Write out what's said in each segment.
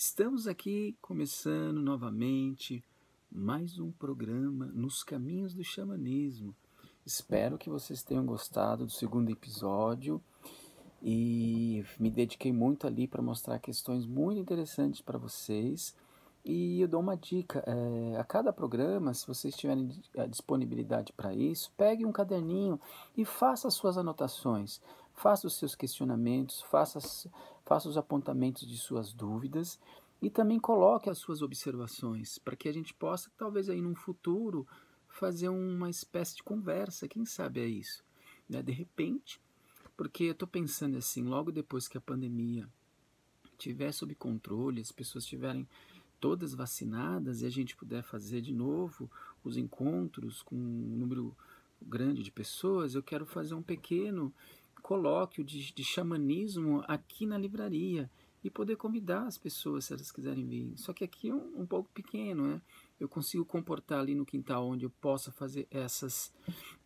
Estamos aqui começando novamente mais um programa Nos Caminhos do Xamanismo. Espero que vocês tenham gostado do segundo episódio e me dediquei muito ali para mostrar questões muito interessantes para vocês. E eu dou uma dica, a cada programa, se vocês tiverem a disponibilidade para isso, pegue um caderninho e faça as suas anotações, faça os seus questionamentos, faça os apontamentos de suas dúvidas e também coloque as suas observações, para que a gente possa, talvez aí num futuro, fazer uma espécie de conversa, quem sabe é isso, né? De repente, porque eu estou pensando assim, logo depois que a pandemia estiver sob controle, as pessoas estiverem todas vacinadas e a gente puder fazer de novo os encontros com um número grande de pessoas, eu quero fazer um pequeno colóquio de xamanismo aqui na livraria e poder convidar as pessoas se elas quiserem vir. Só que aqui é um pouco pequeno, né? Eu consigo comportar ali no quintal onde eu possa fazer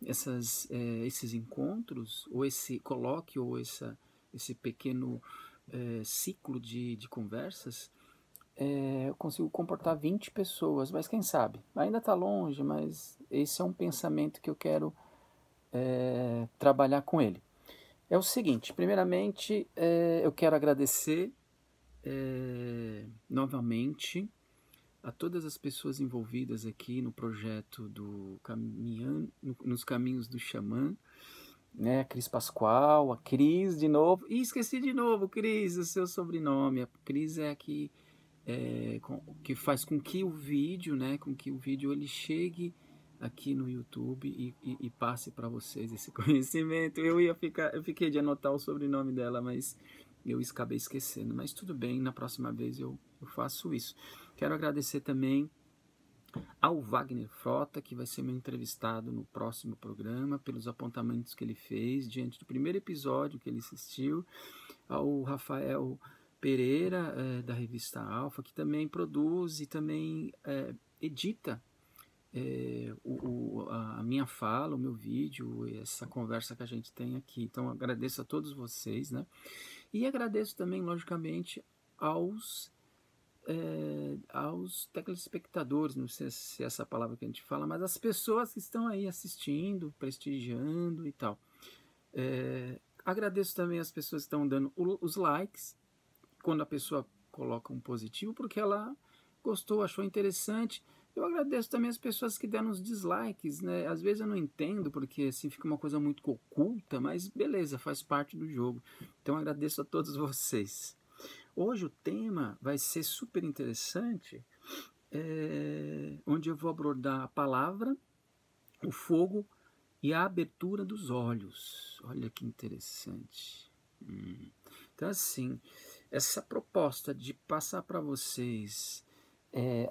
esses encontros, ou esse colóquio, ou esse pequeno ciclo de conversas. Eu consigo comportar 20 pessoas, mas quem sabe? Ainda está longe, mas esse é um pensamento que eu quero trabalhar com ele. É o seguinte, primeiramente eu quero agradecer novamente a todas as pessoas envolvidas aqui no projeto do nos Caminhos do Xamã, né? A Cris Pascoal, a Cris de novo, e esqueci de novo, Cris, o seu sobrenome. A Cris é a que faz com que o vídeo, né, com que o vídeo ele chegue aqui no YouTube e passe para vocês esse conhecimento. Eu fiquei de anotar o sobrenome dela, mas eu acabei esquecendo. Mas tudo bem, na próxima vez eu faço isso. Quero agradecer também ao Wagner Frota, que vai ser meu entrevistado no próximo programa, pelos apontamentos que ele fez diante do primeiro episódio que ele assistiu, ao Rafael Pereira, da revista Alfa, que também produz e também edita a minha fala, o meu vídeo, essa conversa que a gente tem aqui. Então agradeço a todos vocês, né? E agradeço também, logicamente, aos telespectadores, não sei se é essa palavra que a gente fala, mas as pessoas que estão aí assistindo, prestigiando e tal. Agradeço também as pessoas que estão dando os likes, quando a pessoa coloca um positivo, porque ela gostou, achou interessante. Eu agradeço também as pessoas que deram os dislikes, né? Às vezes eu não entendo, porque assim fica uma coisa muito oculta, mas beleza, faz parte do jogo. Então agradeço a todos vocês. Hoje o tema vai ser super interessante, onde eu vou abordar a palavra, o fogo e a abertura dos olhos. Olha que interessante. Então assim, essa proposta de passar para vocês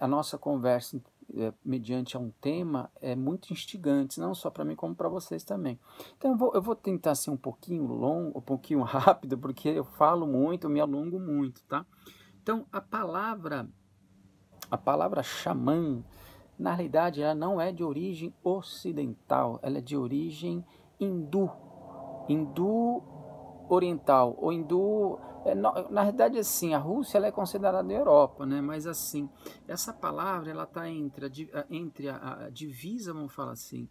a nossa conversa mediante a um tema é muito instigante, não só para mim como para vocês também. Então eu vou tentar ser um pouquinho longo, um pouquinho rápido, porque eu falo muito, eu me alongo muito, tá? Então a palavra xamã, na realidade ela não é de origem ocidental, ela é de origem hindu oriental, ou hindu. Na verdade, assim, a Rússia ela é considerada Europa, né? Mas assim, essa palavra ela está entre a divisa, vamos falar assim,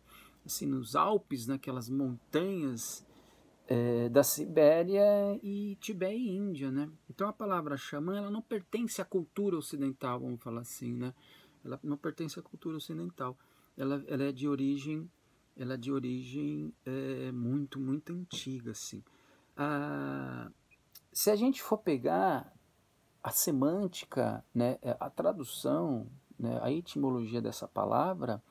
nos Alpes, naquelas montanhas da Sibéria e Tibete e Índia, né? Então a palavra xamã ela não pertence à cultura ocidental, vamos falar assim, né? Ela não pertence à cultura ocidental. Ela é de origem muito muito antiga, assim. Se a gente for pegar a semântica, né, a tradução, né, a etimologia dessa palavra,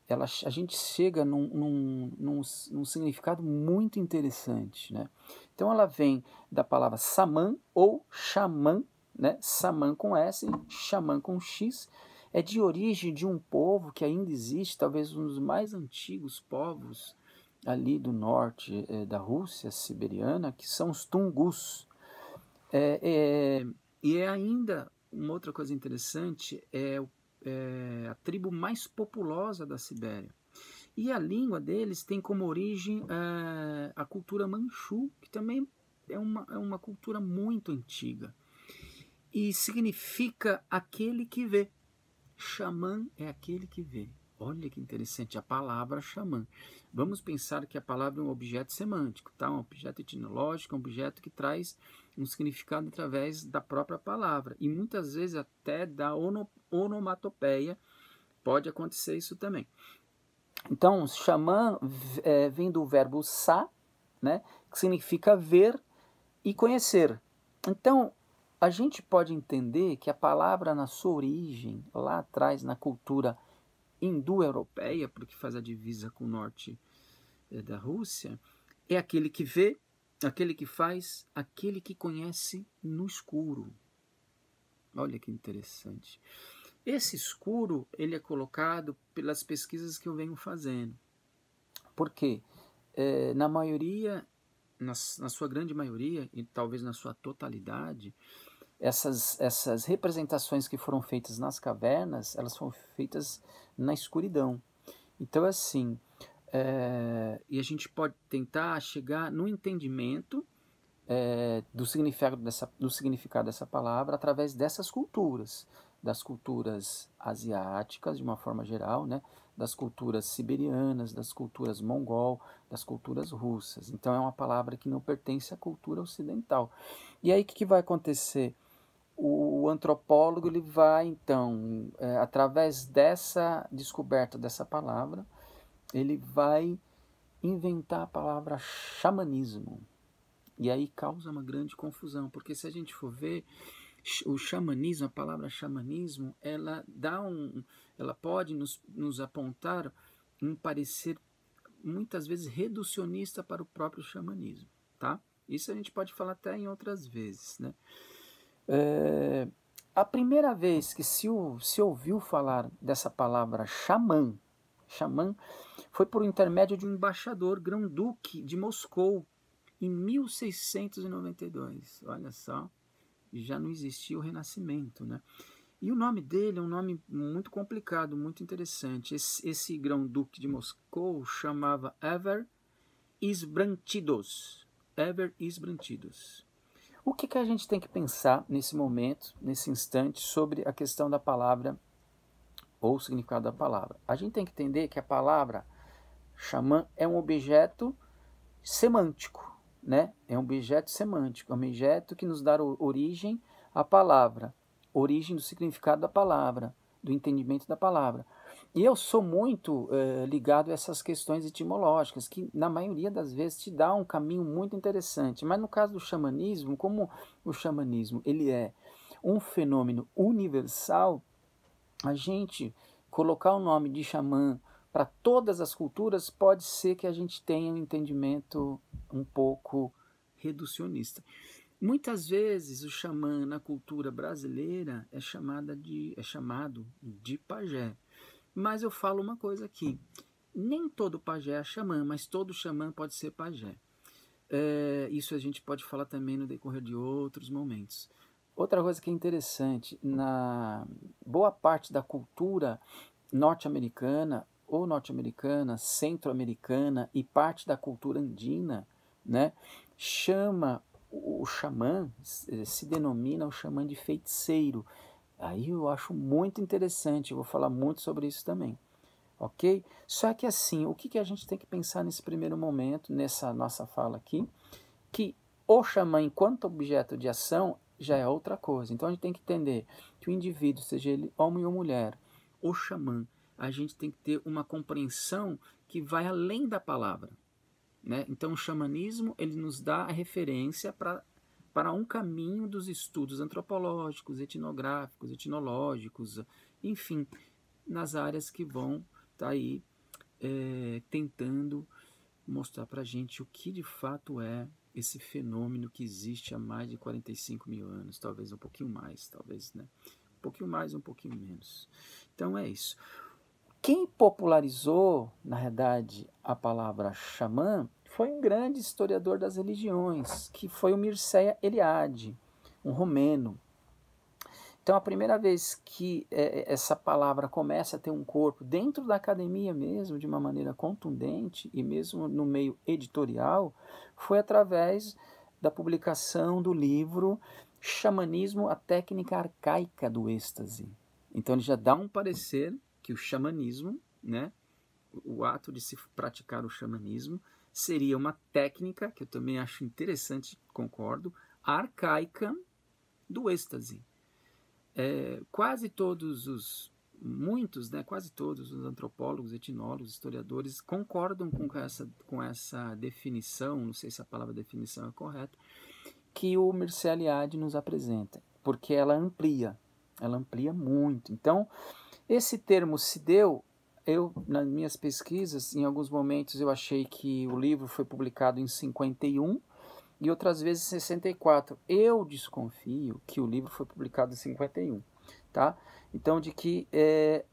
a gente chega num significado muito interessante, né? Então ela vem da palavra samã ou xamã, né? Samã com S, xamã com X, é de origem de um povo que ainda existe, talvez um dos mais antigos povos ali do norte da Rússia siberiana, que são os Tungus. E é ainda uma outra coisa interessante, a tribo mais populosa da Sibéria. E a língua deles tem como origem a cultura Manchu, que também é uma cultura muito antiga. e significa aquele que vê. Xamã é aquele que vê. Olha que interessante, a palavra xamã. Vamos pensar que a palavra é um objeto semântico, tá? Um objeto etimológico, um objeto que traz um significado através da própria palavra. E muitas vezes até da onomatopeia pode acontecer isso também. Então, xamã vem do verbo sa, né? Que significa ver e conhecer. Então, a gente pode entender que a palavra na sua origem, lá atrás na cultura indo-europeia, porque faz a divisa com o norte da Rússia, é aquele que vê, aquele que faz, aquele que conhece no escuro. Olha que interessante. Esse escuro, ele é colocado pelas pesquisas que eu venho fazendo. Por quê? Na maioria, na sua grande maioria, e talvez na sua totalidade, essas representações que foram feitas nas cavernas, elas foram feitas na escuridão. Então, assim, e a gente pode tentar chegar no entendimento do significado dessa palavra através dessas culturas, das culturas asiáticas, de uma forma geral, né? Das culturas siberianas, das culturas mongol, das culturas russas. Então, é uma palavra que não pertence à cultura ocidental. E aí, o que vai acontecer? O antropólogo ele vai, então, através dessa descoberta dessa palavra, ele vai inventar a palavra xamanismo. E aí causa uma grande confusão, porque se a gente for ver, o xamanismo, a palavra xamanismo, ela pode nos apontar um parecer muitas vezes reducionista para o próprio xamanismo, tá? Isso a gente pode falar até em outras vezes, né? A primeira vez que se ouviu falar dessa palavra xamã, foi por intermédio de um embaixador grão-duque de Moscou, em 1692. Olha só, já não existia o Renascimento, né? E o nome dele é um nome muito complicado, muito interessante. Esse grão-duque de Moscou chamava Ever Isbrantidos. Ever Isbrantidos. O que a gente tem que pensar nesse momento, nesse instante, sobre a questão da palavra ou o significado da palavra? A gente tem que entender que a palavra xamã é um objeto semântico, né? É um objeto semântico, é um objeto que nos dá origem à palavra, origem do significado da palavra, do entendimento da palavra. E eu sou muito ligado a essas questões etimológicas, que na maioria das vezes te dá um caminho muito interessante. Mas no caso do xamanismo, como o xamanismo ele é um fenômeno universal, a gente colocar o nome de xamã para todas as culturas pode ser que a gente tenha um entendimento um pouco reducionista. Muitas vezes o xamã na cultura brasileira é chamado de pajé. Mas eu falo uma coisa aqui, nem todo pajé é xamã, mas todo xamã pode ser pajé. Isso a gente pode falar também no decorrer de outros momentos. Outra coisa que é interessante, na boa parte da cultura norte-americana ou norte-americana, centro-americana e parte da cultura andina, né, chama o xamã, se denomina o xamã de feiticeiro. Aí eu acho muito interessante, eu vou falar muito sobre isso também, ok? Só que assim, o que a gente tem que pensar nesse primeiro momento, nessa nossa fala aqui, que o xamã enquanto objeto de ação já é outra coisa. Então a gente tem que entender que o indivíduo, seja ele homem ou mulher, o xamã, a gente tem que ter uma compreensão que vai além da palavra, né? Então o xamanismo ele nos dá a referência para um caminho dos estudos antropológicos, etnográficos, etnológicos, enfim, nas áreas que vão estar aí tentando mostrar para a gente o que de fato é esse fenômeno que existe há mais de 45 mil anos, talvez um pouquinho mais, talvez, né? Um pouquinho mais, um pouquinho menos. Então é isso. Quem popularizou, na verdade, a palavra xamã foi um grande historiador das religiões, que foi o Mircea Eliade, um romeno. Então, a primeira vez que essa palavra começa a ter um corpo dentro da academia mesmo, de uma maneira contundente, e mesmo no meio editorial, foi através da publicação do livro xamanismo, a técnica arcaica do êxtase. Então ele já dá um parecer que o xamanismo, né, o ato de se praticar o xamanismo, seria uma técnica, que eu também acho interessante, concordo, arcaica do êxtase. Quase todos os antropólogos, etnólogos, historiadores concordam com essa definição, não sei se a palavra definição é correta, que o Mircea Eliade nos apresenta, porque ela amplia muito. Então, esse termo se deu, nas minhas pesquisas, em alguns momentos eu achei que o livro foi publicado em 51 e outras vezes em 64. Eu desconfio que o livro foi publicado em 51, tá? Então, de que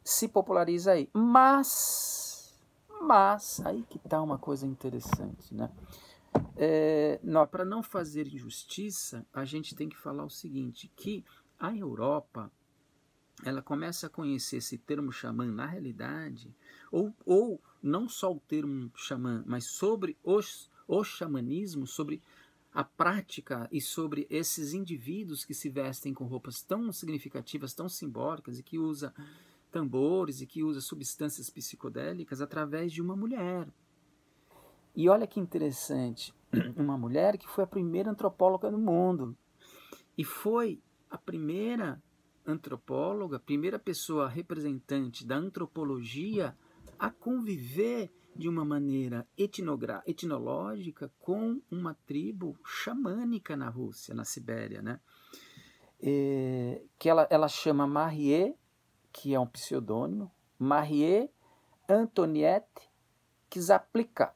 se populariza aí. Mas, aí que está uma coisa interessante, né? Para não fazer injustiça, a gente tem que falar o seguinte, que a Europa, ela começa a conhecer esse termo xamã na realidade, ou não só o termo xamã, mas sobre o xamanismo, sobre a prática e sobre esses indivíduos que se vestem com roupas tão significativas, tão simbólicas, e que usa tambores e que usa substâncias psicodélicas através de uma mulher. E olha que interessante, uma mulher que foi a primeira antropóloga do mundo. E foi a primeira antropóloga, a primeira pessoa representante da antropologia a conviver de uma maneira etnológica com uma tribo xamânica na Rússia, na Sibéria, né? Que ela chama Marie, que é um pseudônimo, Marie Antoniette Czaplicka.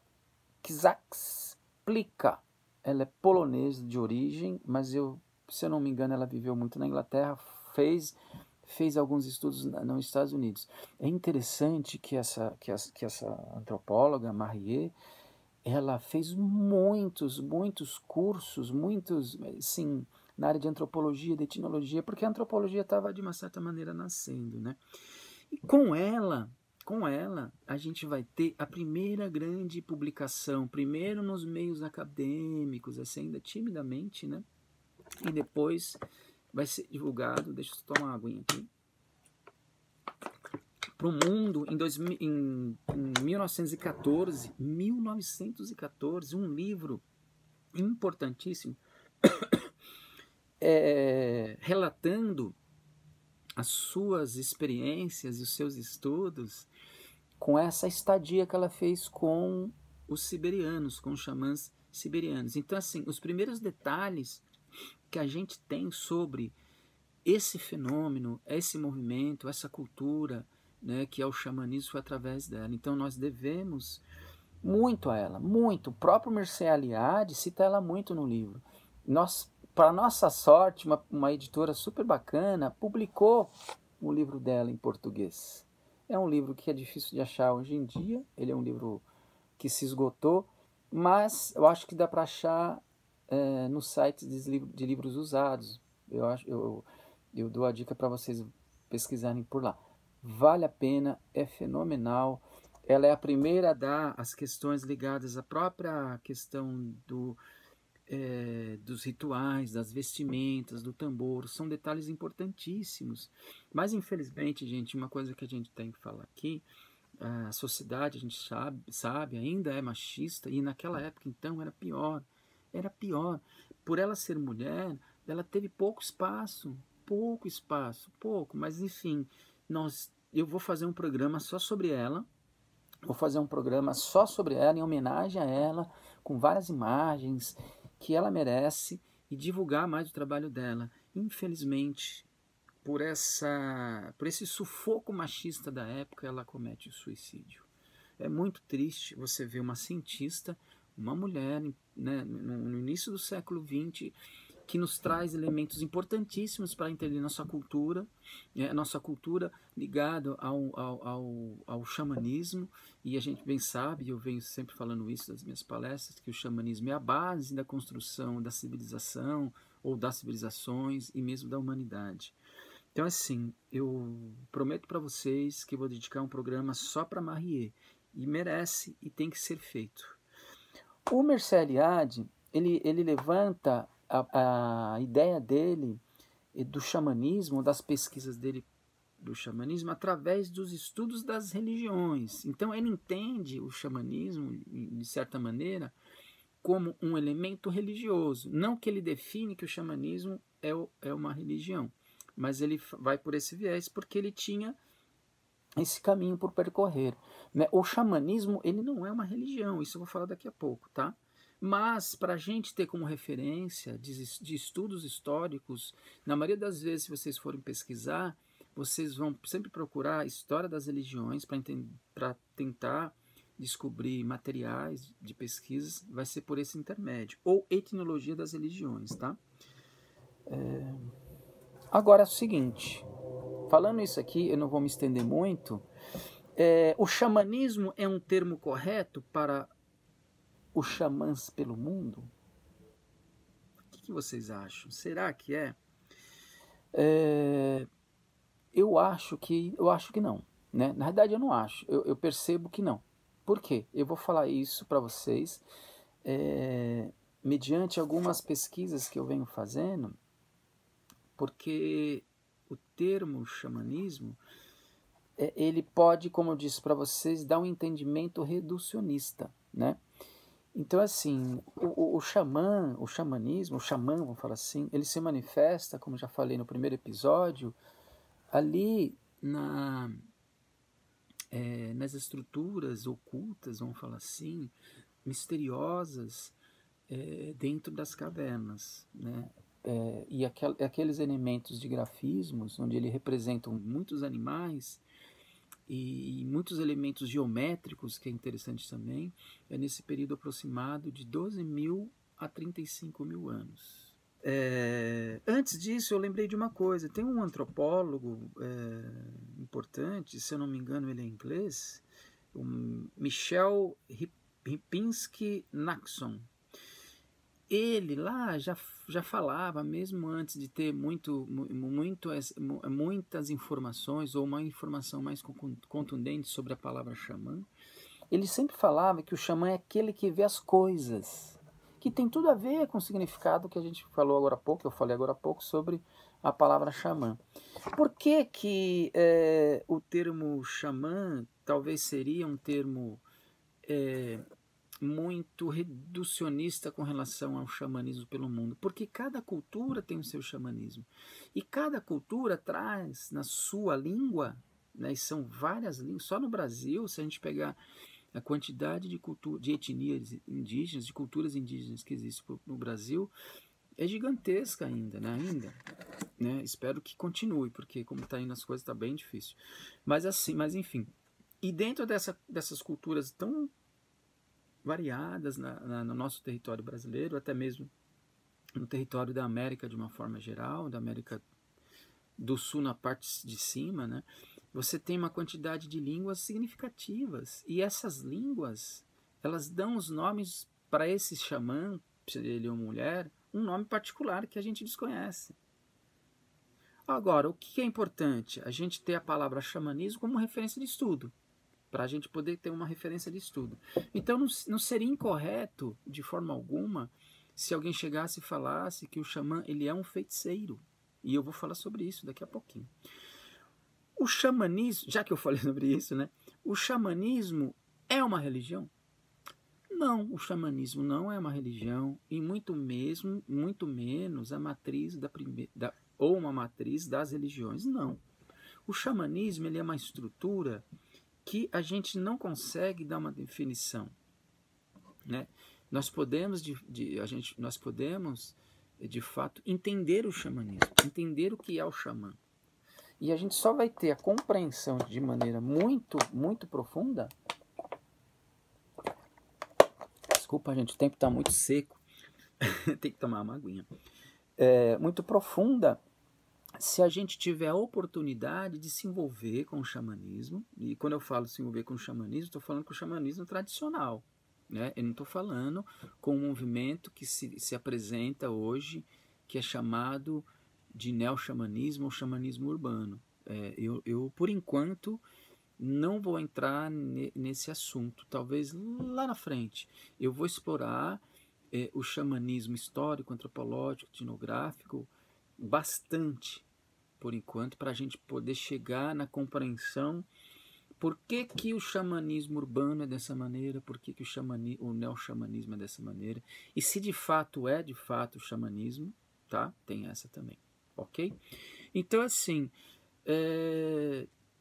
Ela é polonesa de origem, mas se eu não me engano, ela viveu muito na Inglaterra, fez alguns estudos nos Estados Unidos. É interessante que essa antropóloga, Marie, ela fez muitos cursos, sim, na área de antropologia, de etnologia, porque a antropologia estava, de uma certa maneira, nascendo, né? E com ela, a gente vai ter a primeira grande publicação, primeiro nos meios acadêmicos, assim, ainda timidamente, né? E depois vai ser divulgado, deixa eu tomar uma aguinha aqui, para o mundo em 1914, um livro importantíssimo, relatando as suas experiências e os seus estudos com essa estadia que ela fez com os siberianos, com os xamãs siberianos. Então, assim, os primeiros detalhes que a gente tem sobre esse fenômeno, esse movimento, essa cultura, né, que é o xamanismo, foi através dela. Então, nós devemos muito a ela, muito. O próprio Mircea Eliade cita ela muito no livro. Para nossa sorte, uma editora super bacana publicou o livro dela em português. É um livro que é difícil de achar hoje em dia, ele é um livro que se esgotou, mas eu acho que dá para achar no site de livros usados. Eu dou a dica para vocês pesquisarem por lá. Vale a pena, é fenomenal. Ela é a primeira a dar as questões ligadas à própria questão dos rituais, das vestimentas, do tambor. São detalhes importantíssimos. Mas, infelizmente, gente, uma coisa que a gente tem que falar aqui, a sociedade, a gente sabe, ainda é machista, e naquela época, então, era pior. Por ela ser mulher, ela teve pouco espaço, mas enfim, eu vou fazer um programa só sobre ela, em homenagem a ela, com várias imagens que ela merece, e divulgar mais o trabalho dela. Infelizmente, por esse sufoco machista da época, ela comete o suicídio. É muito triste você ver uma cientista, uma mulher, né, no início do século XX, que nos traz elementos importantíssimos para entender nossa cultura ligada ao xamanismo, e a gente bem sabe, eu venho sempre falando isso nas minhas palestras, que o xamanismo é a base da construção da civilização, ou das civilizações, e mesmo da humanidade. Então, assim, eu prometo para vocês que vou dedicar um programa só para Marie, e merece e tem que ser feito. O Mircea Eliade, ele levanta a ideia dele do xamanismo, das pesquisas dele do xamanismo, através dos estudos das religiões. Então ele entende o xamanismo, de certa maneira, como um elemento religioso. Não que ele define que o xamanismo é uma religião, mas ele vai por esse viés porque ele tinha esse caminho por percorrer, né? O xamanismo, ele não é uma religião, isso eu vou falar daqui a pouco, tá? Mas para a gente ter como referência de estudos históricos, na maioria das vezes, se vocês forem pesquisar, vocês vão sempre procurar a história das religiões para tentar descobrir materiais de pesquisas, vai ser por esse intermédio, ou etnologia das religiões, tá? Agora é o seguinte, falando isso aqui, eu não vou me estender muito, o xamanismo é um termo correto para os xamãs pelo mundo? O que vocês acham? Será que é? Eu acho que não, né? Na verdade eu não acho, eu percebo que não. Por quê? Eu vou falar isso para vocês mediante algumas pesquisas que eu venho fazendo, porque o termo xamanismo ele pode, como eu disse para vocês, dar um entendimento reducionista, né? Então, assim, o xamã, o xamanismo, o xamã, vamos falar assim, ele se manifesta, como já falei no primeiro episódio, ali nas estruturas ocultas, vamos falar assim, misteriosas, dentro das cavernas, né? E aqueles elementos de grafismos, onde ele representa muitos animais e muitos elementos geométricos, que é interessante também, é nesse período aproximado de 12.000 a 35.000 anos. Antes disso, eu lembrei de uma coisa. Tem um antropólogo importante, se eu não me engano ele é inglês, o Michel Ripinski-Naxon. Ele lá já falava, mesmo antes de ter muitas informações, ou uma informação mais contundente sobre a palavra xamã, ele sempre falava que o xamã é aquele que vê as coisas, que tem tudo a ver com o significado que a gente falou agora há pouco, eu falei agora há pouco sobre a palavra xamã. Por que que o termo xamã talvez seria um termo muito reducionista com relação ao xamanismo pelo mundo? Porque cada cultura tem o seu xamanismo. E cada cultura traz na sua língua, né, e são várias línguas, só no Brasil, se a gente pegar a quantidade de etnias indígenas, de culturas indígenas que existem no Brasil, é gigantesca ainda, né? Espero que continue, porque como está indo as coisas, está bem difícil. Mas enfim. E dentro dessas culturas tão variadas no nosso território brasileiro, até mesmo no território da América de uma forma geral, da América do Sul na parte de cima, né? Você tem uma quantidade de línguas significativas, e essas línguas, elas dão os nomes para esse xamã, se ele é uma mulher, um nome particular que a gente desconhece. Agora, o que é importante? A gente ter a palavra xamanismo como referência de estudo, para a gente poder ter uma referência de estudo. Então não seria incorreto, de forma alguma, se alguém chegasse e falasse que o xamã ele é um feiticeiro. E eu vou falar sobre isso daqui a pouquinho. O xamanismo, já que eu falei sobre isso, né? O xamanismo é uma religião? Não, o xamanismo não é uma religião, e muito menos a matriz ou uma matriz das religiões, não. O xamanismo ele é uma estrutura que a gente não consegue dar uma definição, né? Nós podemos de fato entender o xamanismo, entender o que é o xamã. E a gente só vai ter a compreensão de maneira muito, muito profunda. Desculpa, gente, o tempo está muito seco. Tem que tomar uma aguinha. Muito profunda, se a gente tiver a oportunidade de se envolver com o xamanismo. E quando eu falo se envolver com o xamanismo, estou falando com o xamanismo tradicional, né? Eu não estou falando com um movimento que se apresenta hoje, que é chamado de neo-xamanismo ou xamanismo urbano. Eu, por enquanto, não vou entrar nesse assunto. Talvez lá na frente eu vou explorar o xamanismo histórico, antropológico, etnográfico, bastante, por enquanto, para a gente poder chegar na compreensão por que, que o xamanismo urbano é dessa maneira, por que, que o neo-xamanismo é dessa maneira, e se de fato é de fato o xamanismo, tá? Tem essa também, ok? Então, assim,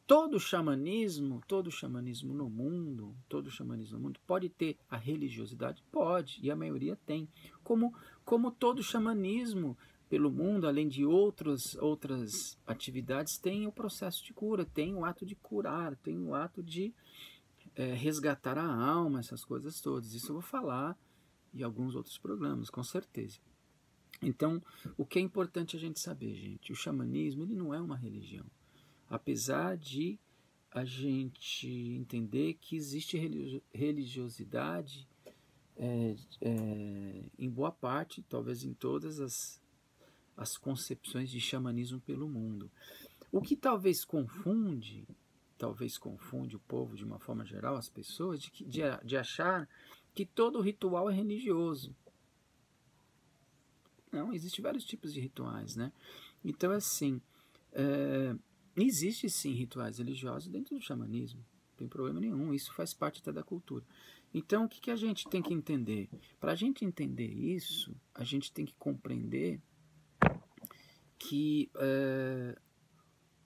todo xamanismo no mundo, pode ter a religiosidade? Pode, e a maioria tem. Como todo xamanismo pelo mundo, além de outras atividades, tem o processo de cura, tem o ato de curar, tem o ato de resgatar a alma, essas coisas todas. Isso eu vou falar em alguns outros programas, com certeza. Então, o que é importante a gente saber, gente, o xamanismo ele não é uma religião. Apesar de a gente entender que existe religiosidade em boa parte, talvez em todas as concepções de xamanismo pelo mundo. O que talvez confunde o povo de uma forma geral, as pessoas, de achar que todo ritual é religioso. Não, existem vários tipos de rituais, né? Então, assim, existe sim rituais religiosos dentro do xamanismo, não tem problema nenhum, isso faz parte até da cultura. Então, o que a gente tem que entender? Para a gente entender isso, a gente tem que compreender que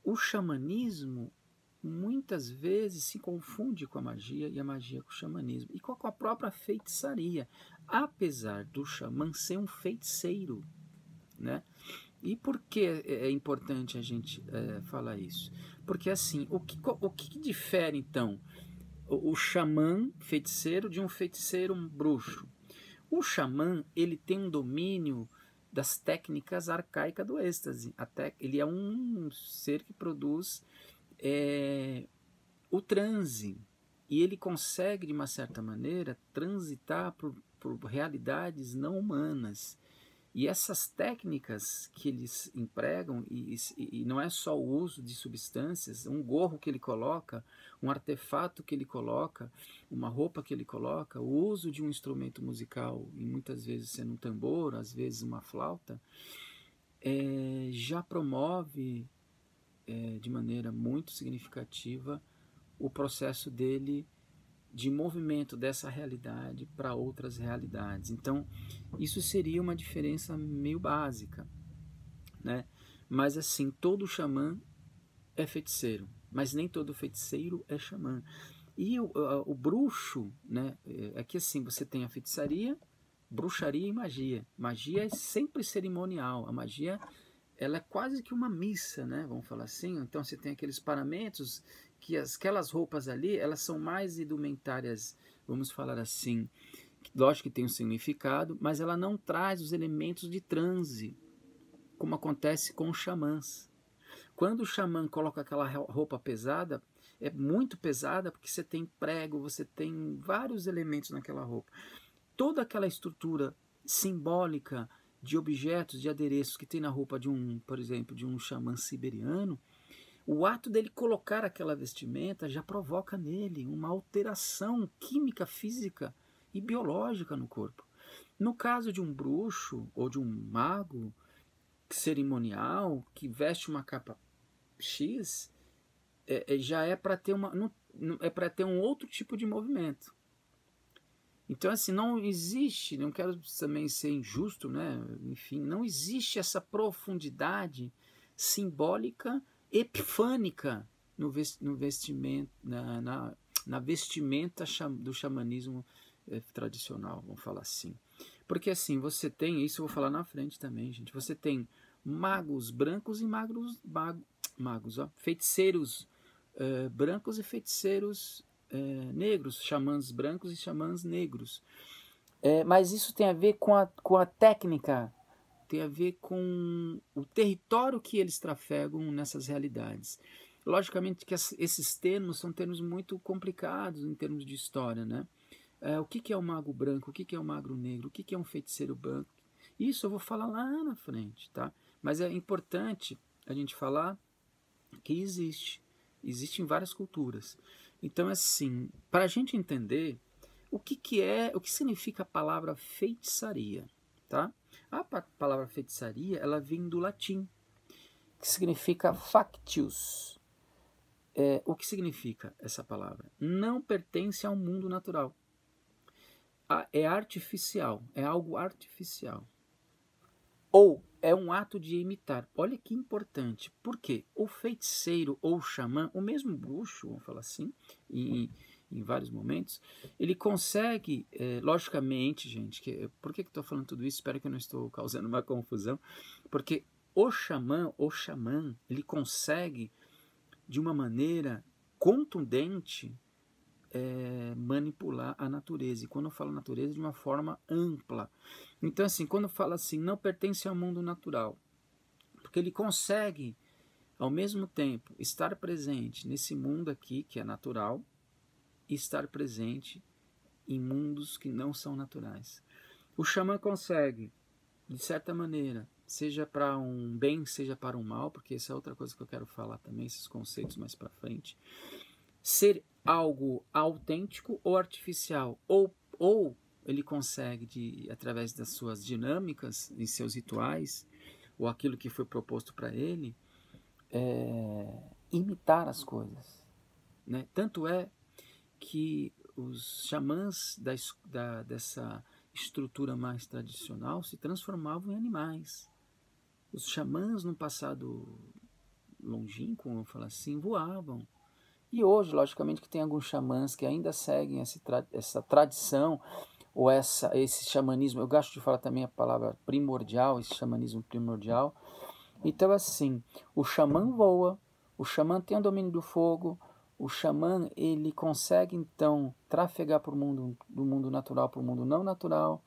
o xamanismo muitas vezes se confunde com a magia e a magia com o xamanismo e com a própria feitiçaria, apesar do xamã ser um feiticeiro, né? E por que é importante a gente falar isso? Porque assim, o que difere então o xamã feiticeiro de um feiticeiro bruxo? O xamã, ele tem um domínio das técnicas arcaicas do êxtase. Ele é um ser que produz o transe. E ele consegue, de uma certa maneira, transitar por realidades não humanas. E essas técnicas que eles empregam, e não é só o uso de substâncias, um gorro que ele coloca, um artefato que ele coloca, uma roupa que ele coloca, o uso de um instrumento musical, e muitas vezes sendo um tambor, às vezes uma flauta, já promove de maneira muito significativa o processo dele de movimento dessa realidade para outras realidades. Então, isso seria uma diferença meio básica, né? Mas assim, todo xamã é feiticeiro, mas nem todo feiticeiro é xamã. E o bruxo, né? É que assim, você tem a feitiçaria, bruxaria e magia. Magia é sempre cerimonial. A magia, ela é quase que uma missa, né? Vamos falar assim. Então você tem aqueles paramentos que aquelas roupas ali, elas são mais indumentárias, vamos falar assim. Lógico que tem um significado, mas ela não traz os elementos de transe, como acontece com os xamãs. Quando o xamã coloca aquela roupa pesada, é muito pesada porque você tem prego, você tem vários elementos naquela roupa. Toda aquela estrutura simbólica de objetos, de adereços que tem na roupa de por exemplo, de um xamã siberiano, o ato dele colocar aquela vestimenta já provoca nele uma alteração química, física e biológica no corpo. No caso de um bruxo ou de um mago cerimonial que veste uma capa X, já é para ter para ter um outro tipo de movimento. Então, assim, não existe, não quero também ser injusto, né? Enfim, não existe essa profundidade simbólica epifânica no vestimento, na vestimenta do xamanismo tradicional, vamos falar assim. Porque assim, você tem, isso eu vou falar na frente também, gente, você tem magos brancos e feiticeiros brancos e feiticeiros negros, xamãs brancos e xamãs negros. Mas isso tem a ver com a técnica, tem a ver com o território que eles trafegam nessas realidades. Logicamente que esses termos são termos muito complicados em termos de história, né? O que é um mago branco, o que é um mago negro, o que é um feiticeiro branco. Isso eu vou falar lá na frente, tá? Mas é importante a gente falar que existe em várias culturas. Então, assim, para a gente entender, o que significa a palavra feitiçaria, tá? A palavra feitiçaria, ela vem do latim, que significa factius. O que significa essa palavra? Não pertence ao mundo natural. É artificial, é algo artificial. Ou é um ato de imitar. Olha que importante. Por quê? O feiticeiro ou o xamã, o mesmo bruxo, vamos falar assim, em vários momentos, ele consegue, logicamente, gente, por que eu estou falando tudo isso? Espero que eu não estou causando uma confusão. Porque o xamã, ele consegue, de uma maneira contundente, manipular a natureza. E quando eu falo natureza, de uma forma ampla. Então, assim, quando fala assim, não pertence ao mundo natural, porque ele consegue, ao mesmo tempo, estar presente nesse mundo aqui, que é natural, e estar presente em mundos que não são naturais. O xamã consegue, de certa maneira, seja para um bem, seja para um mal, porque essa é outra coisa que eu quero falar também, esses conceitos mais para frente, ser algo autêntico ou artificial, ou ele consegue, através das suas dinâmicas, em seus rituais, ou aquilo que foi proposto para ele, imitar as coisas. Né? Tanto é que os xamãs dessa estrutura mais tradicional se transformavam em animais. Os xamãs, no passado longínquo, vamos falar assim, voavam. E hoje, logicamente, que tem alguns xamãs que ainda seguem essa tradição, ou esse xamanismo, eu gosto de falar também a palavra primordial, esse xamanismo primordial. Então, assim, o xamã voa, o xamã tem o domínio do fogo, o xamã, ele consegue, então, trafegar do mundo natural para o mundo não natural.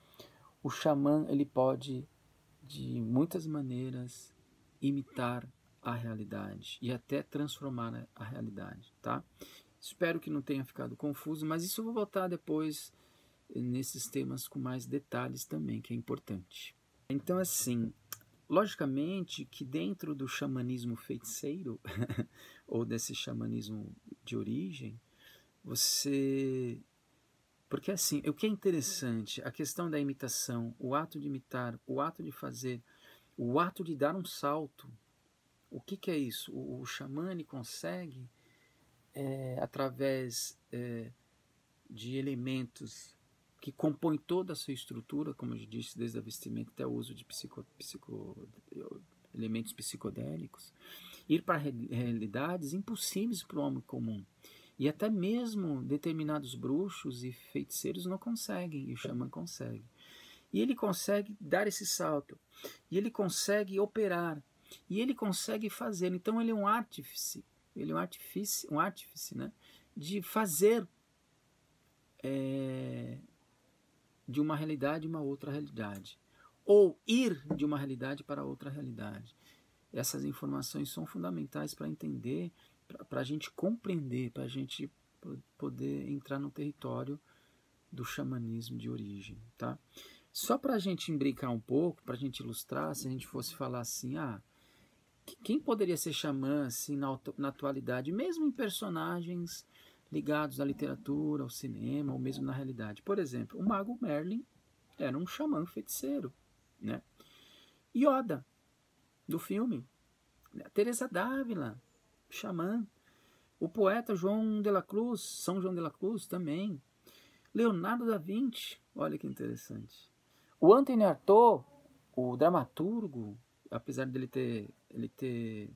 O xamã, ele pode, de muitas maneiras, imitar a realidade e até transformar a realidade, tá? Espero que não tenha ficado confuso, mas isso eu vou voltar depois nesses temas com mais detalhes também, que é importante. Então, assim, logicamente que dentro do xamanismo feiticeiro, ou desse xamanismo de origem, porque assim, o que é interessante, a questão da imitação, o ato de imitar, o ato de fazer, o ato de dar um salto, o que é isso? O xamã consegue, através de elementos que compõem toda a sua estrutura, como eu disse, desde a vestimenta até o uso de elementos psicodélicos, ir para realidades impossíveis para o homem comum. E até mesmo determinados bruxos e feiticeiros não conseguem, e o xamã consegue. E ele consegue dar esse salto, e ele consegue operar, e ele consegue fazer. Então ele é um artífice, né, de fazer de uma realidade uma outra realidade, ou ir de uma realidade para outra realidade. Essas informações são fundamentais para entender, para a gente compreender, para a gente poder entrar no território do xamanismo de origem, tá? Só para a gente imbricar um pouco, para a gente ilustrar, se a gente fosse falar assim, quem poderia ser xamã assim, na atualidade, mesmo em personagens ligados à literatura, ao cinema, ou mesmo na realidade? Por exemplo, o mago Merlin era um xamã feiticeiro, né? Yoda, do filme, Teresa d'Ávila, xamã. O poeta João de la Cruz, São João de la Cruz também. Leonardo da Vinci, olha que interessante. O Anthony Artaud, o dramaturgo, apesar dele ter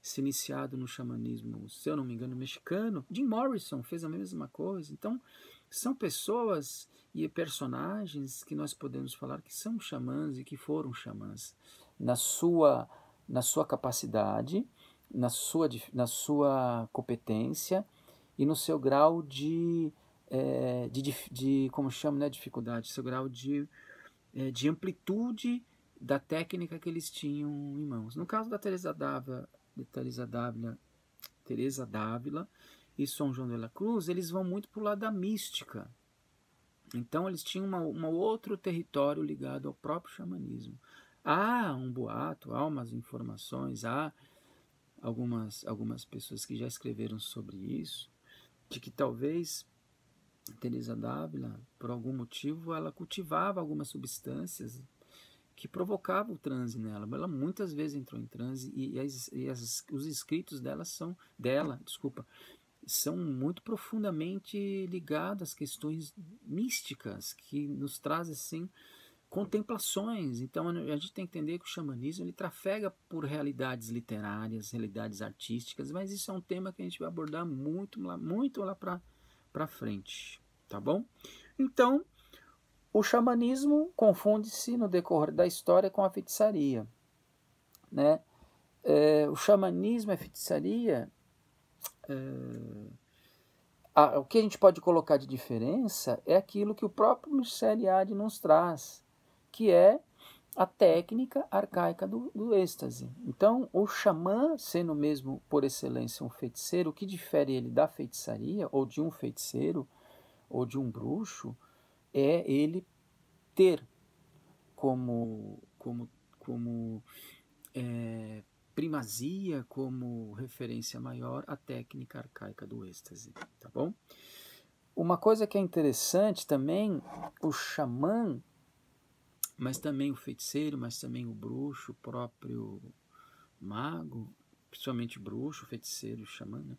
se iniciado no xamanismo, se eu não me engano, mexicano, Jim Morrison fez a mesma coisa. Então, são pessoas e personagens que nós podemos falar que são xamãs e que foram xamãs na sua capacidade, na sua competência e no seu grau de como chama, né, dificuldade, seu grau de amplitude da técnica que eles tinham em mãos. No caso da Teresa d'Ávila e São João de la Cruz, eles vão muito para o lado da mística. Então eles tinham um outro território ligado ao próprio xamanismo. Há um boato, há umas informações, há algumas pessoas que já escreveram sobre isso, de que talvez Teresa d'Ávila, por algum motivo, ela cultivava algumas substâncias que provocavam o transe nela. Ela muitas vezes entrou em transe os escritos são muito profundamente ligados às questões místicas, que nos trazem assim contemplações. Então a gente tem que entender que o xamanismo ele trafega por realidades literárias, realidades artísticas, mas isso é um tema que a gente vai abordar muito lá para frente, tá bom? Então, o xamanismo confunde-se no decorrer da história com a feitiçaria, né? O xamanismo e a feitiçaria, o que a gente pode colocar de diferença é aquilo que o próprio Michel Eliade nos traz, que é a técnica arcaica do êxtase. Então, o xamã, sendo mesmo por excelência um feiticeiro, o que difere ele da feitiçaria, ou de um feiticeiro, ou de um bruxo, é ele ter como primazia, como referência maior, a técnica arcaica do êxtase, tá bom? Uma coisa que é interessante também, o xamã, mas também o feiticeiro, mas também o bruxo, o próprio mago, principalmente o bruxo, o feiticeiro, o xamã, né?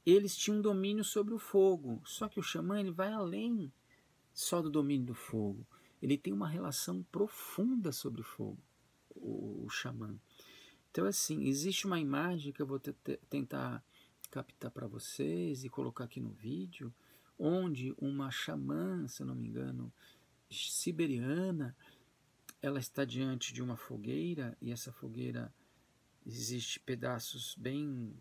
Eles tinham domínio sobre o fogo, só que o xamã ele vai além só do domínio do fogo. Ele tem uma relação profunda sobre o fogo, o xamã. Então, assim, existe uma imagem que eu vou tentar captar para vocês e colocar aqui no vídeo, onde uma xamã, se eu não me engano, siberiana, ela está diante de uma fogueira e essa fogueira existe pedaços bem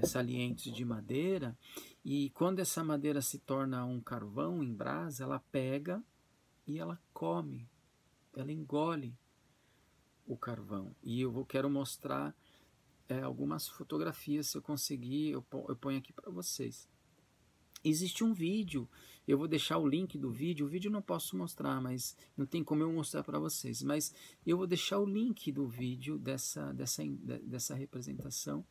salientes de madeira, e quando essa madeira se torna um carvão em brasa, ela pega e ela come, ela engole o carvão. E eu quero mostrar algumas fotografias, se eu conseguir, eu ponho aqui para vocês. Existe um vídeo, eu vou deixar o link do vídeo, o vídeo eu não posso mostrar, mas não tem como eu mostrar para vocês, mas eu vou deixar o link do vídeo dessa representação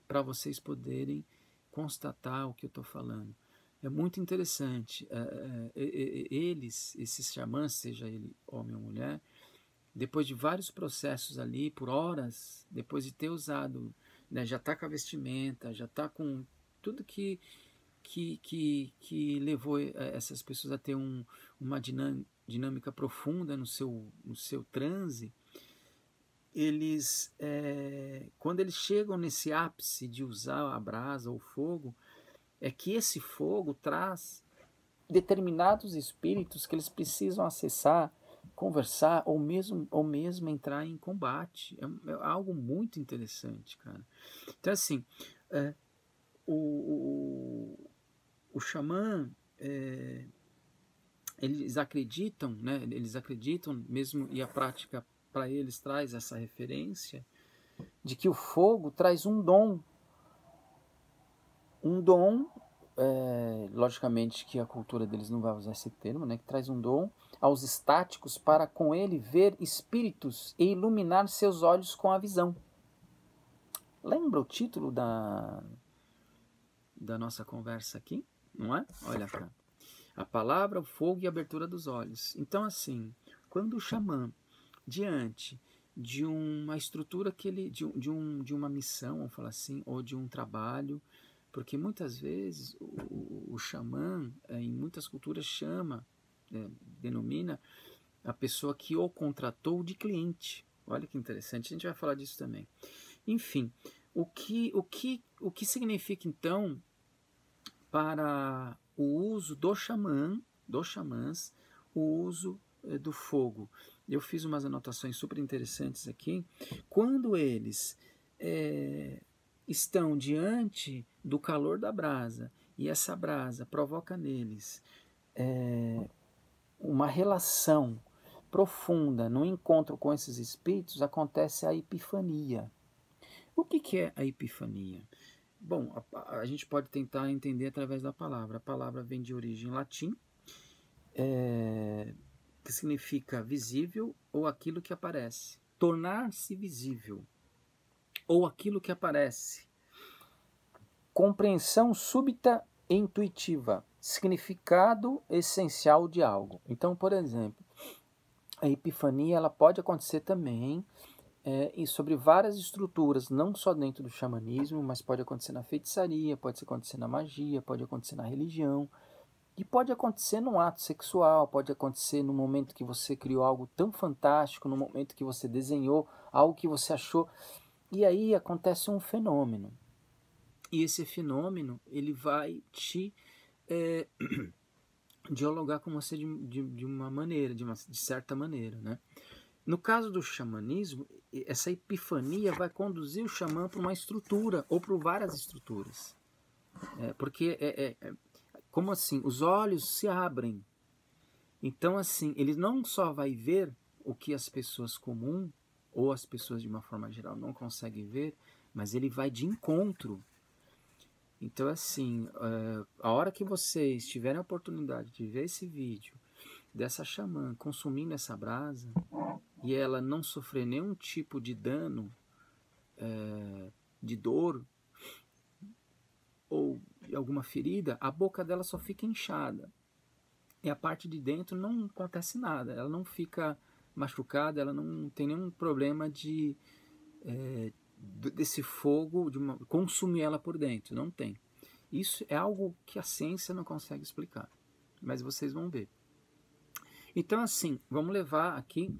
para vocês poderem constatar o que eu estou falando. É muito interessante. Esses xamãs, seja ele homem ou mulher, depois de vários processos ali, por horas, depois de ter usado, né, já está com a vestimenta, já está com tudo que levou essas pessoas a ter uma dinâmica profunda no seu transe, eles, quando eles chegam nesse ápice de usar a brasa ou o fogo, é que esse fogo traz determinados espíritos que eles precisam acessar, conversar ou mesmo entrar em combate. É algo muito interessante, cara. Então, assim, o xamã, eles acreditam, né? Eles acreditam mesmo, e a prática para eles traz essa referência de que o fogo traz um dom, logicamente que a cultura deles não vai usar esse termo, né? Que traz um dom aos estáticos para com ele ver espíritos e iluminar seus olhos com a visão. Lembra o título da nossa conversa aqui? Não é? Olha cá. A palavra, o fogo e a abertura dos olhos. Então, assim, quando o xamã, diante de uma estrutura que ele, de uma missão, vamos falar assim, ou de um trabalho, porque muitas vezes o xamã, em muitas culturas, denomina a pessoa que o contratou de cliente. Olha que interessante, a gente vai falar disso também. Enfim, o que significa então para o uso dos xamãs, o uso do fogo? Eu fiz umas anotações super interessantes aqui. Quando eles estão diante do calor da brasa e essa brasa provoca neles uma relação profunda no encontro com esses espíritos, acontece a epifania. O que é a epifania? Bom, a gente pode tentar entender através da palavra. A palavra vem de origem latim, que significa visível ou aquilo que aparece. Tornar-se visível ou aquilo que aparece. Compreensão súbita intuitiva, significado essencial de algo. Então, por exemplo, a epifania ela pode acontecer também e sobre várias estruturas, não só dentro do xamanismo, mas pode acontecer na feitiçaria, pode acontecer na magia, pode acontecer na religião, e pode acontecer num ato sexual, pode acontecer no momento que você criou algo tão fantástico, no momento que você desenhou algo que você achou, e aí acontece um fenômeno. E esse fenômeno, ele vai te dialogar com você de uma maneira, de certa maneira, né? No caso do xamanismo, essa epifania vai conduzir o xamã para uma estrutura ou para várias estruturas. Porque, como assim? Os olhos se abrem. Então, assim, ele não só vai ver o que as pessoas comuns ou as pessoas de uma forma geral não conseguem ver, mas ele vai de encontro. Então, assim, a hora que vocês tiverem a oportunidade de ver esse vídeo dessa xamã consumindo essa brasa e ela não sofrer nenhum tipo de dano, de dor ou alguma ferida, a boca dela só fica inchada. E a parte de dentro não acontece nada, ela não fica machucada, ela não tem nenhum problema desse fogo, consumir ela por dentro, não tem. Isso é algo que a ciência não consegue explicar, mas vocês vão ver. Então, assim, vamos levar aqui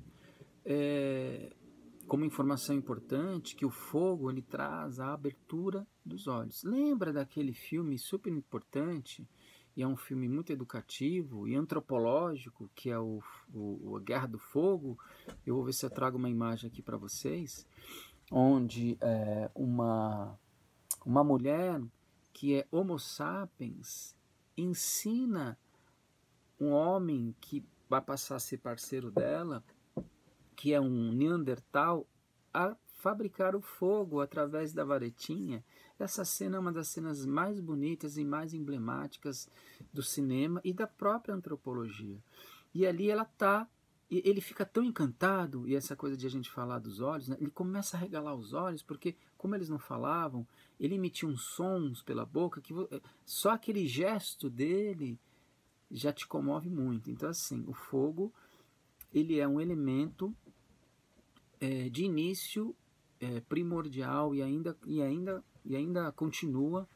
como informação importante que o fogo ele traz a abertura dos olhos. Lembra daquele filme super importante, e é um filme muito educativo e antropológico, que é a Guerra do Fogo? Eu vou ver se eu trago uma imagem aqui para vocês, onde uma mulher que é Homo sapiens ensina um homem que vai passar a ser parceiro dela, que é um Neandertal, a fabricar o fogo através da varetinha. Essa cena é uma das cenas mais bonitas e mais emblemáticas do cinema e da própria antropologia. E ali ela está, ele fica tão encantado, e essa coisa de a gente falar dos olhos, né? Ele começa a regalar os olhos, porque como eles não falavam, ele emitia uns sons pela boca, que só aquele gesto dele já te comove muito. Então, assim, o fogo, ele é um elemento de início primordial e ainda continua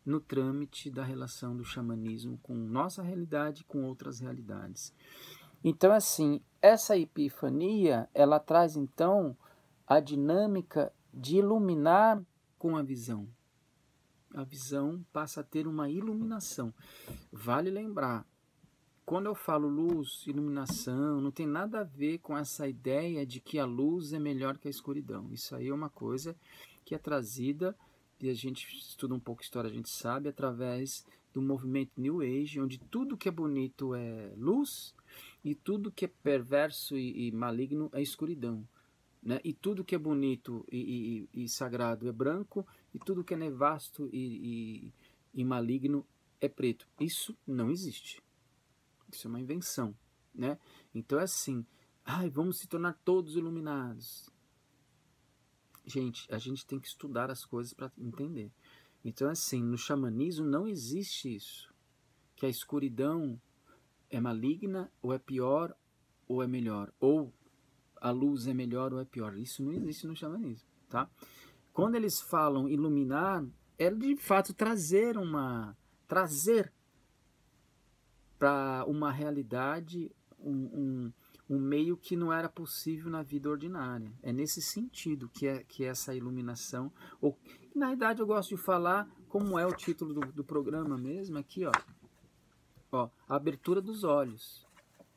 no trâmite da relação do xamanismo com nossa realidade e com outras realidades. Então, assim, essa epifania, ela traz, então, a dinâmica de iluminar com a visão. A visão passa a ter uma iluminação. Vale lembrar, quando eu falo luz, iluminação, não tem nada a ver com essa ideia de que a luz é melhor que a escuridão. Isso aí é uma coisa que é trazida, e a gente estuda um pouco história, a gente sabe, através do movimento New Age, onde tudo que é bonito é luz e tudo que é perverso e maligno é escuridão. Né? E tudo que é bonito e sagrado é branco, e tudo que é nefasto e maligno é preto. Isso não existe. Isso é uma invenção, né? Então é assim, vamos se tornar todos iluminados. Gente, a gente tem que estudar as coisas para entender. Então assim, no xamanismo não existe isso, que a escuridão é maligna, ou é pior, ou é melhor, ou a luz é melhor ou é pior. Isso não existe no xamanismo, tá? Quando eles falam iluminar, é de fato trazer para uma realidade, um meio que não era possível na vida ordinária. É nesse sentido que é essa iluminação. Na verdade, eu gosto de falar, como é o título do programa mesmo, aqui, ó, a abertura dos olhos.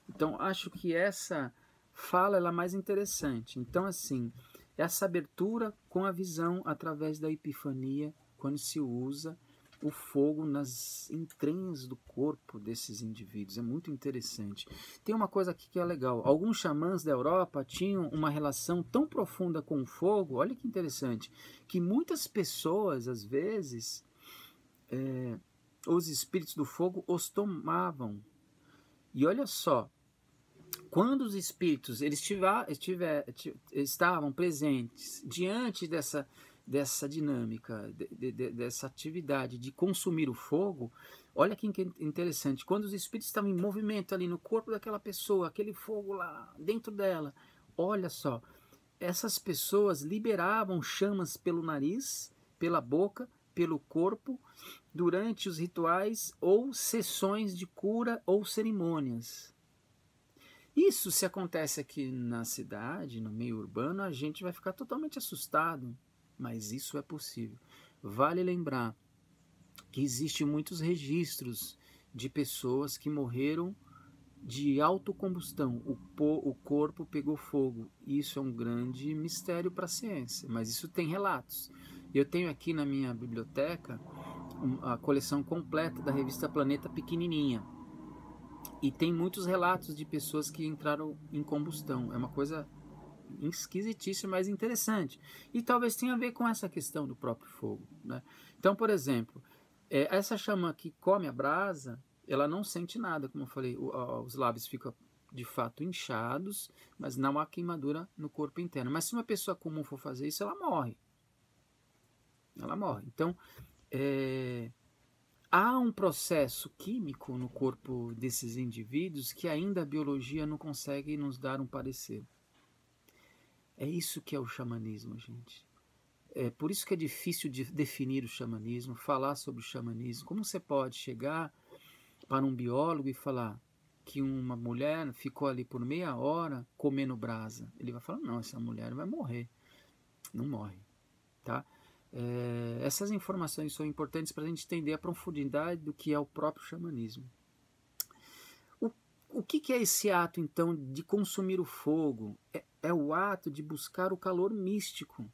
Então, acho que essa fala ela é mais interessante. Então, assim, essa abertura com a visão através da epifania, quando se usa o fogo nas entranhas do corpo desses indivíduos. É muito interessante. Tem uma coisa aqui que é legal. Alguns xamãs da Europa tinham uma relação tão profunda com o fogo, olha que interessante, que muitas pessoas, às vezes, os espíritos do fogo os tomavam. E olha só, quando os espíritos estavam presentes diante dessa dinâmica, dessa atividade de consumir o fogo, olha que interessante, quando os espíritos estavam em movimento ali no corpo daquela pessoa, aquele fogo lá dentro dela, olha só, essas pessoas liberavam chamas pelo nariz, pela boca, pelo corpo, durante os rituais ou sessões de cura ou cerimônias. Isso, se acontece aqui na cidade, no meio urbano, a gente vai ficar totalmente assustado, mas isso é possível. Vale lembrar que existem muitos registros de pessoas que morreram de autocombustão, o corpo pegou fogo. Isso é um grande mistério para a ciência, mas isso tem relatos. Eu tenho aqui na minha biblioteca a coleção completa da revista Planeta pequenininha, e tem muitos relatos de pessoas que entraram em combustão. É uma coisa esquisitíssima, mas interessante. E talvez tenha a ver com essa questão do próprio fogo, né? Então, por exemplo, essa chama que come a brasa, ela não sente nada, como eu falei, os lábios ficam de fato inchados, mas não há queimadura no corpo interno. Mas se uma pessoa comum for fazer isso, ela morre. Ela morre. Então, há um processo químico no corpo desses indivíduos que ainda a biologia não consegue nos dar um parecer. É isso que é o xamanismo, gente. É por isso que é difícil de definir o xamanismo, falar sobre o xamanismo. Como você pode chegar para um biólogo e falar que uma mulher ficou ali por meia hora comendo brasa? Ele vai falar, não, essa mulher vai morrer. Não morre, tá? Essas informações são importantes para a gente entender a profundidade do que é o próprio xamanismo. O que é esse ato, então, de consumir o fogo? É o ato de buscar o calor místico.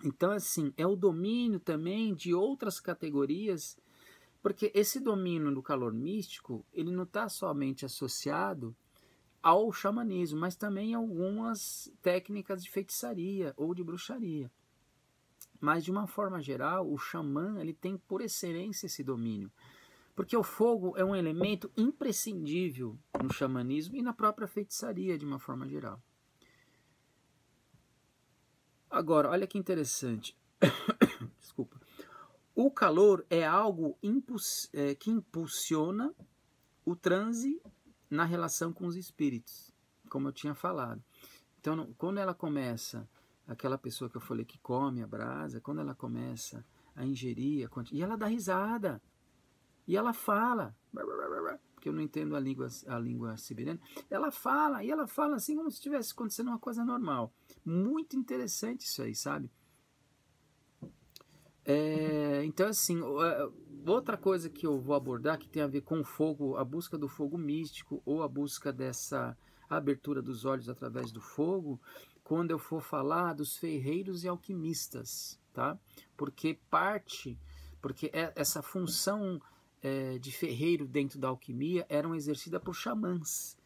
Então, assim, é o domínio também de outras categorias, porque esse domínio do calor místico, ele não está somente associado ao xamanismo, mas também a algumas técnicas de feitiçaria ou de bruxaria. Mas, de uma forma geral, o xamã ele tem por excelência esse domínio. Porque o fogo é um elemento imprescindível no xamanismo e na própria feitiçaria, de uma forma geral. Agora, olha que interessante. Desculpa. O calor é algo que impulsiona o transe na relação com os espíritos, como eu tinha falado. Então, quando ela começa, aquela pessoa que eu falei que come a brasa, quando ela começa a ingerir, e ela dá risada, e ela fala, porque eu não entendo a língua siberiana, ela fala assim como se estivesse acontecendo uma coisa normal. Muito interessante isso aí, sabe? Então, assim, outra coisa que eu vou abordar que tem a ver com o fogo, a busca do fogo místico ou a busca dessa abertura dos olhos através do fogo, quando eu for falar dos ferreiros e alquimistas, tá? Porque essa função de ferreiro dentro da alquimia era exercida por xamãs,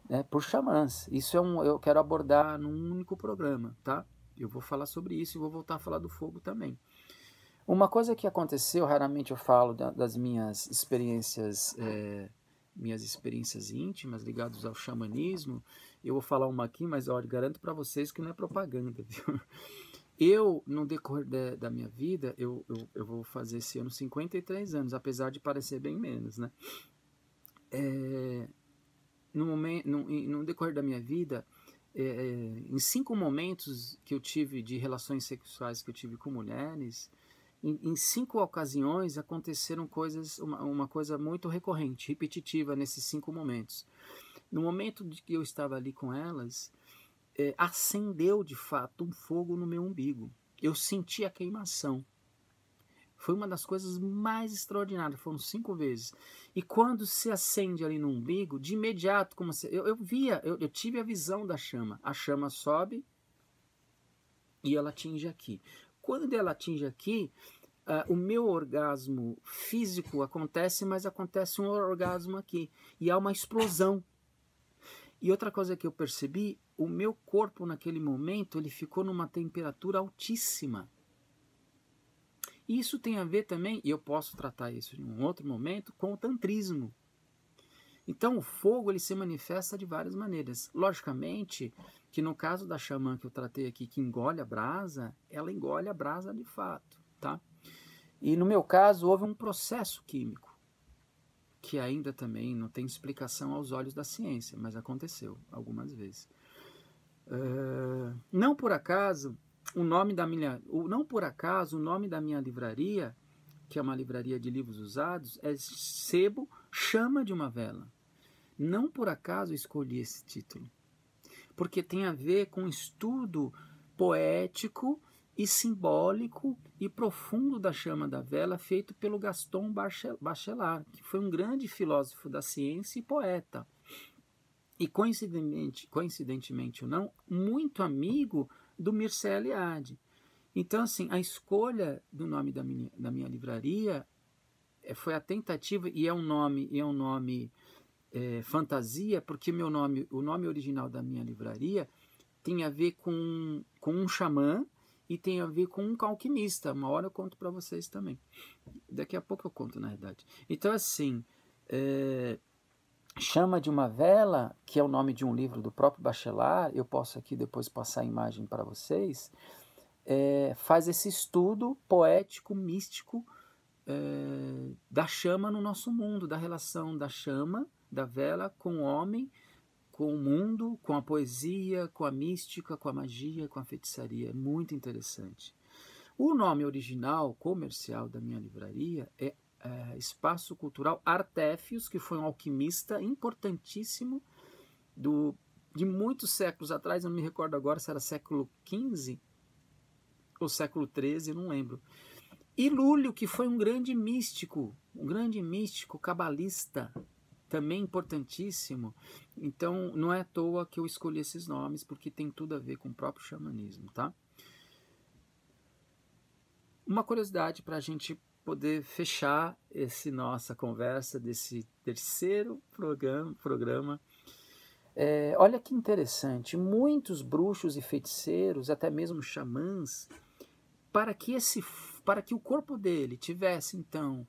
né? Por xamãs. Isso eu quero abordar num único programa, tá? Eu vou falar sobre isso e vou voltar a falar do fogo também. Uma coisa que aconteceu, raramente eu falo das minhas experiências íntimas ligadas ao xamanismo. Eu vou falar uma aqui, mas olha, garanto para vocês que não é propaganda, viu? Eu, no decorrer da minha vida, eu vou fazer esse ano 53 anos, apesar de parecer bem menos, né? No decorrer da minha vida, em 5 momentos que eu tive de relações sexuais que eu tive com mulheres, em 5 ocasiões aconteceram uma coisa muito recorrente, repetitiva nesses 5 momentos. No momento de que eu estava ali com elas, acendeu de fato um fogo no meu umbigo. Eu senti a queimação. Foi uma das coisas mais extraordinárias, foram 5 vezes. E quando se acende ali no umbigo, de imediato, eu tive a visão da chama. A chama sobe e ela atinge aqui. Quando ela atinge aqui, o meu orgasmo físico acontece, mas acontece um orgasmo aqui. E há uma explosão. E outra coisa que eu percebi, o meu corpo naquele momento, ele ficou numa temperatura altíssima. Isso tem a ver também, e eu posso tratar isso em um outro momento, com o tantrismo. Então o fogo ele se manifesta de várias maneiras. Logicamente que no caso da xamã que eu tratei aqui, que engole a brasa, ela engole a brasa de fato, tá? E no meu caso houve um processo químico, que ainda também não tem explicação aos olhos da ciência, mas aconteceu algumas vezes. Não por acaso o nome da minha livraria, que é uma livraria de livros usados, é Sebo Chama de uma Vela. Não por acaso escolhi esse título, porque tem a ver com estudo poético e simbólico e profundo da chama da vela, feito pelo Gaston Bachelard, que foi um grande filósofo da ciência e poeta. E coincidentemente ou não, muito amigo do Mircea Eliade. Então, assim, a escolha do nome da minha livraria foi a tentativa, e é um nome fantasia, porque o nome original da minha livraria tem a ver com um xamã e tem a ver com um alquimista. Uma hora eu conto para vocês também. Daqui a pouco eu conto, na verdade. Então, assim, Chama de uma Vela, que é o nome de um livro do próprio Bachelard, eu posso aqui depois passar a imagem para vocês, faz esse estudo poético, místico, da chama no nosso mundo, da relação da chama, da vela, com o homem, com o mundo, com a poesia, com a mística, com a magia, com a feitiçaria. É muito interessante. O nome original, comercial da minha livraria é Espaço Cultural Artéfios, que foi um alquimista importantíssimo de muitos séculos atrás, eu não me recordo agora se era século XV ou século XIII, não lembro. E Lúlio, que foi um grande místico cabalista, também importantíssimo. Então, não é à toa que eu escolhi esses nomes, porque tem tudo a ver com o próprio xamanismo, tá? Uma curiosidade para a gente poder fechar nossa conversa desse terceiro programa. Olha que interessante, muitos bruxos e feiticeiros, até mesmo xamãs, para que o corpo dele tivesse, então,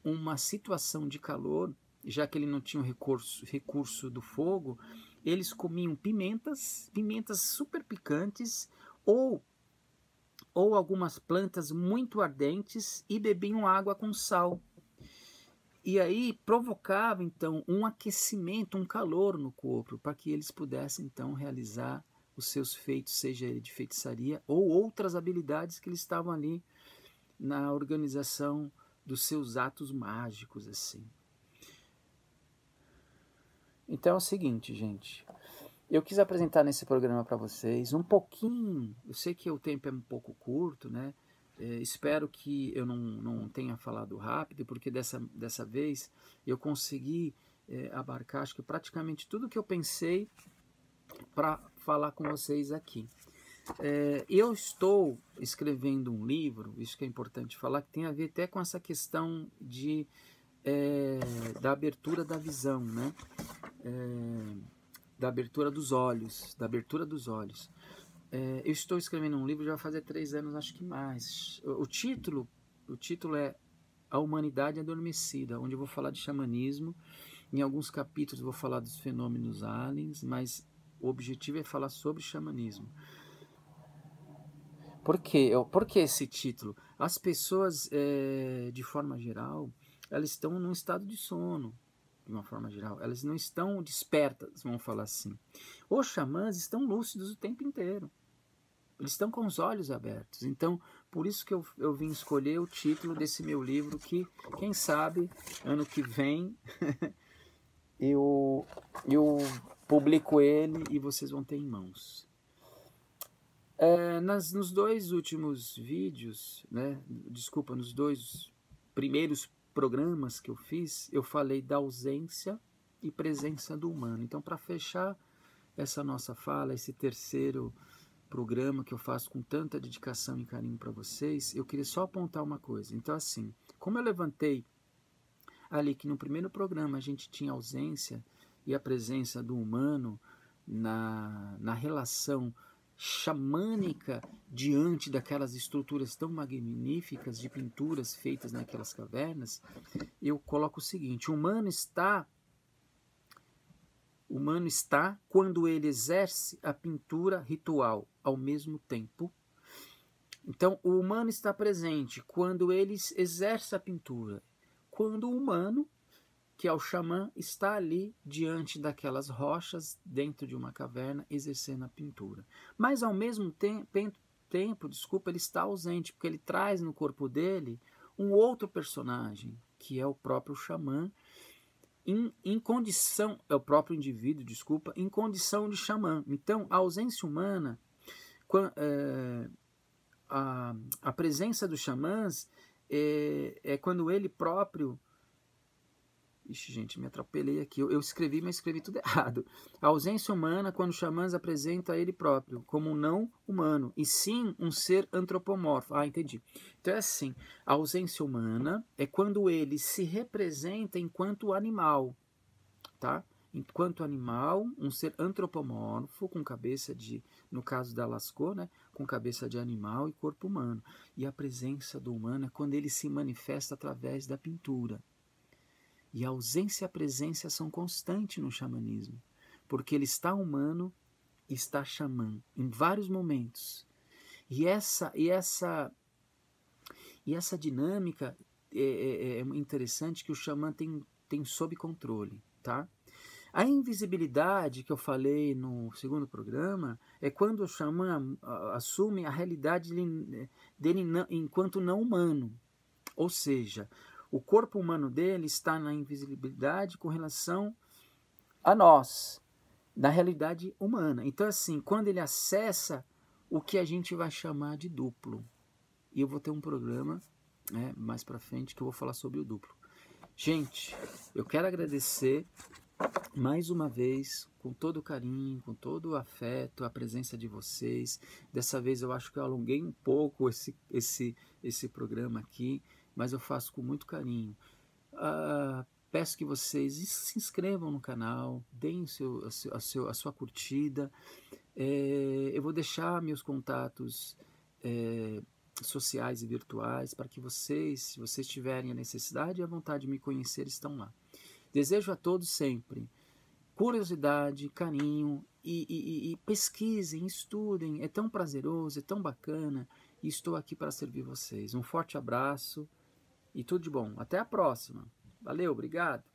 uma situação de calor, já que ele não tinha o recurso do fogo, eles comiam pimentas super picantes, ou algumas plantas muito ardentes, e bebiam água com sal. E aí provocava, então, um aquecimento, um calor no corpo, para que eles pudessem, então, realizar os seus feitos, seja ele de feitiçaria ou outras habilidades que eles estavam ali na organização dos seus atos mágicos, assim. Então é o seguinte, gente. Eu quis apresentar nesse programa para vocês um pouquinho, eu sei que o tempo é um pouco curto, né? Espero que eu não tenha falado rápido, porque dessa vez eu consegui abarcar, acho que praticamente tudo que eu pensei para falar com vocês aqui. Eu estou escrevendo um livro, isso que é importante falar, que tem a ver até com essa questão da abertura da visão, né? Da abertura dos olhos, eu estou escrevendo um livro já vai fazer 3 anos, acho que mais. O título é A Humanidade Adormecida, onde eu vou falar de xamanismo. Em alguns capítulos eu vou falar dos fenômenos aliens, mas o objetivo é falar sobre xamanismo. Por que esse título? As pessoas, de forma geral, elas estão num estado de sono. De uma forma geral, elas não estão despertas, vamos falar assim. Os xamãs estão lúcidos o tempo inteiro. Eles estão com os olhos abertos. Então, por isso que eu vim escolher o título desse meu livro, que, quem sabe, ano que vem, eu publico ele e vocês vão ter em mãos. Nos 2 últimos vídeos, né, nos 2 primeiros programas que eu fiz, eu falei da ausência e presença do humano. Então, para fechar essa nossa fala, esse terceiro programa que eu faço com tanta dedicação e carinho para vocês, eu queria só apontar uma coisa. Então, assim, como eu levantei ali que no primeiro programa a gente tinha a ausência e a presença do humano na relação xamânica diante daquelas estruturas tão magníficas de pinturas feitas naquelas cavernas, eu coloco o seguinte: o humano está O humano está quando ele exerce a pintura ritual ao mesmo tempo. Então, o humano está presente quando ele exerce a pintura. Quando o humano, que é o xamã, está ali diante daquelas rochas, dentro de uma caverna, exercendo a pintura. Mas, ao mesmo tempo, ele está ausente, porque ele traz no corpo dele um outro personagem, que é o próprio xamã, em condição, é o próprio indivíduo, em condição de xamã. Então, a ausência humana, a presença dos xamãs é quando ele próprio... Ixi, gente, me atropelei aqui. Eu escrevi, mas escrevi tudo errado. A ausência humana, quando os xamãs apresentam a ele próprio como um não humano, e sim um ser antropomorfo. Ah, entendi. Então é assim, a ausência humana é quando ele se representa enquanto animal, tá? Enquanto animal, um ser antropomorfo, com cabeça de, no caso da Lascaux, né, com cabeça de animal e corpo humano. E a presença do humano é quando ele se manifesta através da pintura. E a ausência e a presença são constantes no xamanismo, porque ele está humano e está xamã em vários momentos. E essa dinâmica é interessante, que o xamã tem sob controle, tá? A invisibilidade que eu falei no segundo programa é quando o xamã assume a realidade dele enquanto não humano. Ou seja, o corpo humano dele está na invisibilidade com relação a nós, na realidade humana. Então, assim, quando ele acessa o que a gente vai chamar de duplo. E eu vou ter um programa, né, mais pra frente, que eu vou falar sobre o duplo. Gente, eu quero agradecer mais uma vez, com todo o carinho, com todo o afeto, a presença de vocês. Dessa vez eu acho que eu alonguei um pouco esse programa aqui, mas eu faço com muito carinho. Peço que vocês se inscrevam no canal, deem a sua curtida. Eu vou deixar meus contatos sociais e virtuais para que vocês, se vocês tiverem a necessidade e a vontade de me conhecer, estão lá. Desejo a todos sempre curiosidade, carinho e pesquisem, estudem. É tão prazeroso, é tão bacana, e estou aqui para servir vocês. Um forte abraço e tudo de bom. Até a próxima. Valeu, obrigado.